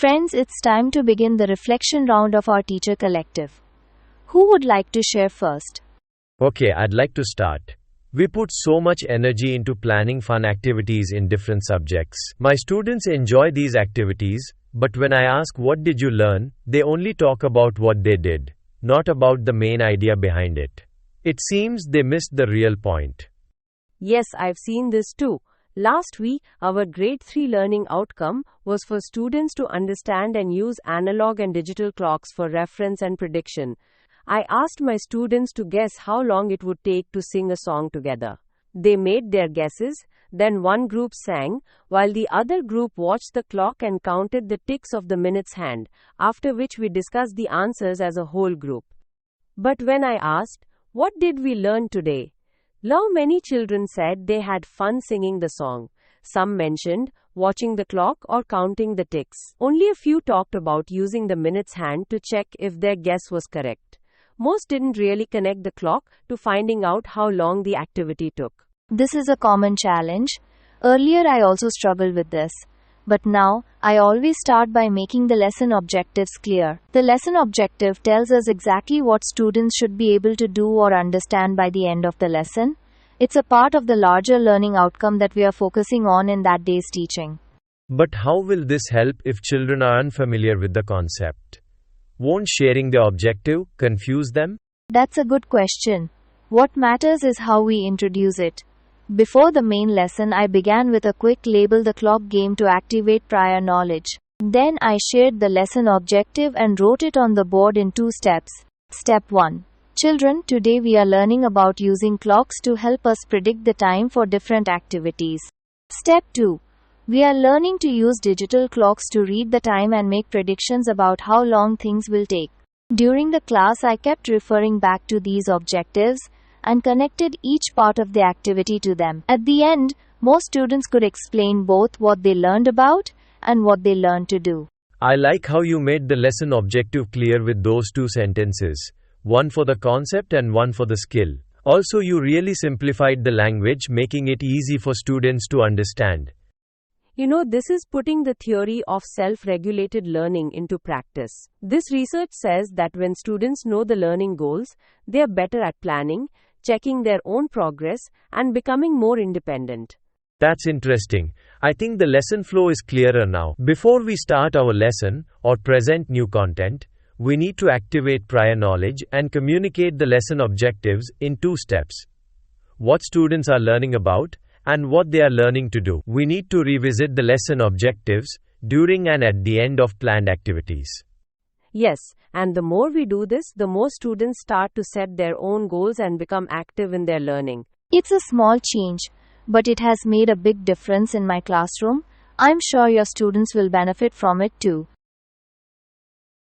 Friends, it's time to begin the reflection round of our teacher collective. Who would like to share first? Okay, I'd like to start. We put so much energy into planning fun activities in different subjects. My students enjoy these activities, but when I ask what did you learn, they only talk about what they did, not about the main idea behind it. It seems they missed the real point. Yes, I've seen this too. Last week, our grade 3 learning outcome was for students to understand and use analog and digital clocks for reference and prediction. I asked my students to guess how long it would take to sing a song together. They made their guesses, then one group sang, while the other group watched the clock and counted the ticks of the minute's hand, after which we discussed the answers as a whole group. But when I asked, what did we learn today? Many children said they had fun singing the song. Some mentioned watching the clock or counting the ticks. Only a few talked about using the minute's hand to check if their guess was correct. Most didn't really connect the clock to finding out how long the activity took. This is a common challenge. Earlier I also struggled with this. But now, I always start by making the lesson objectives clear. The lesson objective tells us exactly what students should be able to do or understand by the end of the lesson. It's a part of the larger learning outcome that we are focusing on in that day's teaching. But how will this help if children are unfamiliar with the concept? Won't sharing the objective confuse them? That's a good question. What matters is how we introduce it. Before the main lesson, I began with a quick label the clock game to activate prior knowledge. Then I shared the lesson objective and wrote it on the board in 2 steps. Step 1. Children, today we are learning about using clocks to help us predict the time for different activities. Step 2. We are learning to use digital clocks to read the time and make predictions about how long things will take. During the class, I kept referring back to these objectives and connected each part of the activity to them. At the end, most students could explain both what they learned about and what they learned to do. I like how you made the lesson objective clear with those 2 sentences, one for the concept and one for the skill. Also, you really simplified the language, making it easy for students to understand. This is putting the theory of self-regulated learning into practice. This research says that when students know the learning goals, they are better at planning, checking their own progress, and becoming more independent. That's interesting. I think the lesson flow is clearer now. Before we start our lesson or present new content, we need to activate prior knowledge and communicate the lesson objectives in 2 steps. What students are learning about and what they are learning to do. We need to revisit the lesson objectives during and at the end of planned activities. Yes, and the more we do this, the more students start to set their own goals and become active in their learning. It's a small change, but it has made a big difference in my classroom. I'm sure your students will benefit from it too.